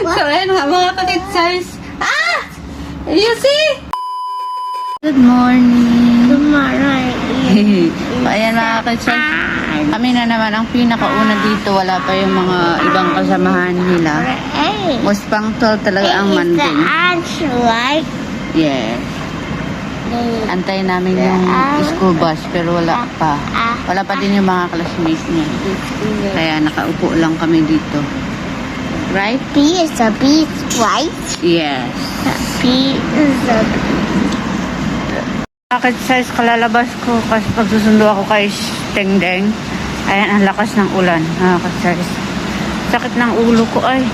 So, ayan nga mga kakitsars. Ah! You see? Good morning. Good morning. Ayan mga kakitsars. Kami na naman ang pinakauna dito. Wala pa yung mga ibang kasamahan nila. Most punctual talaga ang Monday. Right? Yes. Antayin namin yung school bus pero wala pa. Wala pa din yung mga classmates niya. Kaya nakaupo lang kami dito. Right? B is a beat, right? Yes. B is a Bakit size kalalabas ko kasi pagsusundo ako kay Tengdeng. Ayan, ang lakas ng ulan. Size. Sakit ng ulo ko ay. Ayan.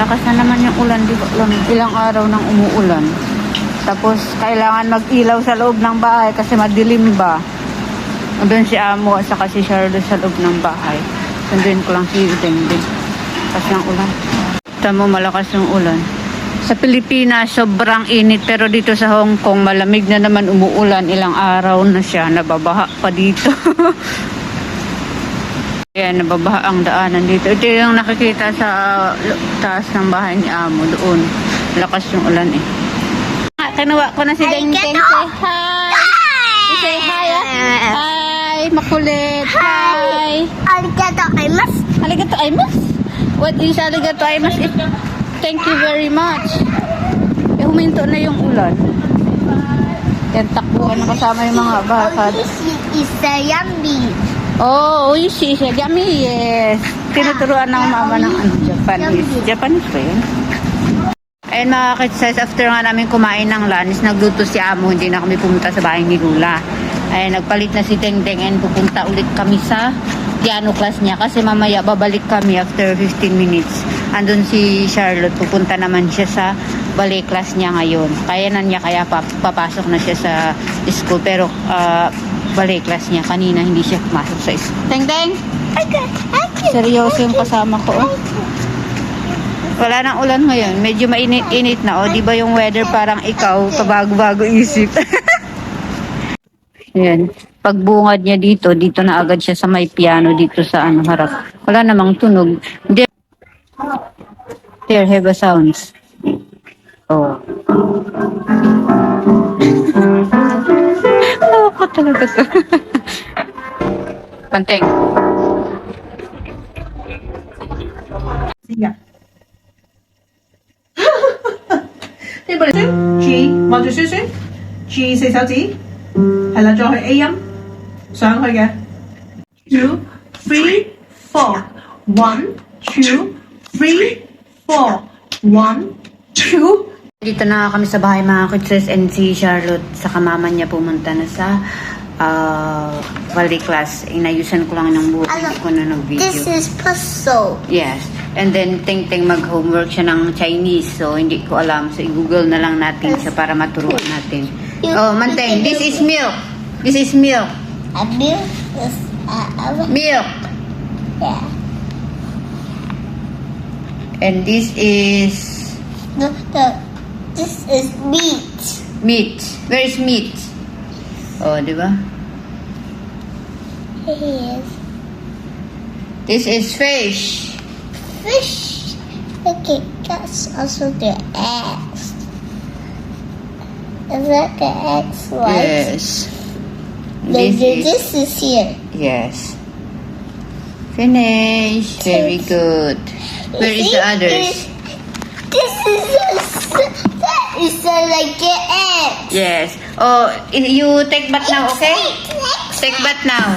Lakas na naman yung ulan. Di ba lang ilang araw nang umuulan. Tapos kailangan mag-ilaw sa loob ng bahay kasi madilim ba. Doon si Amo at saka si Charlotte sa loob ng bahay. Sunduin ko lang si Tengdeng. Kasi ang ulan. Tamo malakas yung ulan. Sa Pilipinas, sobrang init. Pero dito sa Hong Kong, malamig na naman umuulan. Ilang araw na siya. Nababaha pa dito. Ayan, nababaha ang daanan dito. Ito yung nakikita sa taas ng bahay ni Amo. Doon. Lakas yung ulan eh. Kinuha ko na si Deng Deng. Say hi! Say hi! Hi! Makulit! Hi! Arigato gozaimasu. Arigato gozaimasu? What is arigato gozaimasu? Thank you very much. Huminto na yung ulan. Yan, takbuhan na kasama yung mga baka. This is a yummy. Oh, oishi siya. Yummy, yes. Tinuturuan ng mama ng Japanese. Japanese ba yun? Ayun mga kitsas, after nga namin kumain ng lunch, nagluto si Amo, hindi na kami pumunta sa bahay ni Lula. Ayun, nagpalit na si Tengdeng and pupunta ulit kami sa piano class niya kasi mamaya babalik kami after 15 minutes. Andun si Charlotte, pupunta naman siya sa ballet class niya ngayon. Kaya na niya, kaya papasok na siya sa school. Pero ballet class niya, kanina hindi siya pumasok sa school. Tengdeng! Seryoso yung kasama ko. Oh. Wala nang ulan ngayon. Medyo mainit-init na. O, di ba yung weather parang ikaw, pabago-bago isip. Yan. Pagbungad niya dito, dito na agad siya sa may piano dito sa harap. Wala namang tunog. There, have a sounds. Oh. Ako talaga to. Panteng. Yeah. 呢本書 G 望住書書 G 四手指係啦，再去 A 音上去嘅 2 3 4 1 2 3 4 1 2 Dito na kami sa bahay mga kutses and si Charlotte sa kamama niya pumunta na sa ballet class. Inayusan ko lang ng buhok. Hindi ko na nag-video. This is puzzle. Yes. And then Teng-Teng mag-homework siya ng Chinese. So hindi ko alam. So i-google na lang natin siya para maturuan natin. Oh, Manteng, this is milk. This is milk. A milk is Milk. yeah. And this is This is meat. meat. Where is meat? Oh, di ba? Yes. This is fish. Fish. Okay, that's also the eggs. Is that the eggs, right? Yes. This is here. Yes. Finish. Very good. Where is the others? This is that is like an egg. Yes. Oh, you take bath now, okay? Take bath now.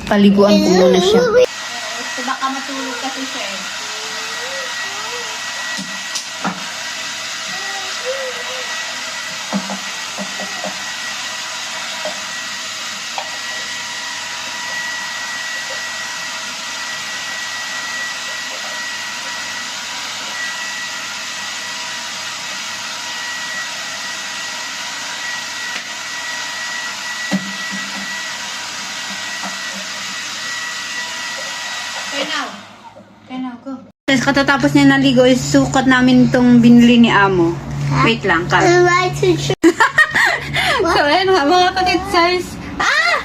Paliguan ko muna siya. Baka matulog kasi siya eh. Okay now, go. Tapos katatapos niya naligo, is sukat namin itong binili ni Amo. Wait lang, ka. So, ayan nga, mga kakitsars. Ah!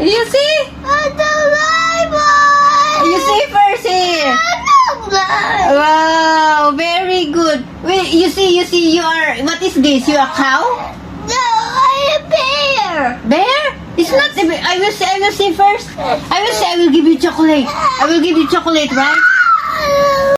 You see? The Bible! You see first, Wow, very good. Wait, you see, you are, what is this? You are a cow? No, I'm a bear. Bear? It's not a bear. I will say first. I will give you chocolate. I will give you chocolate, right?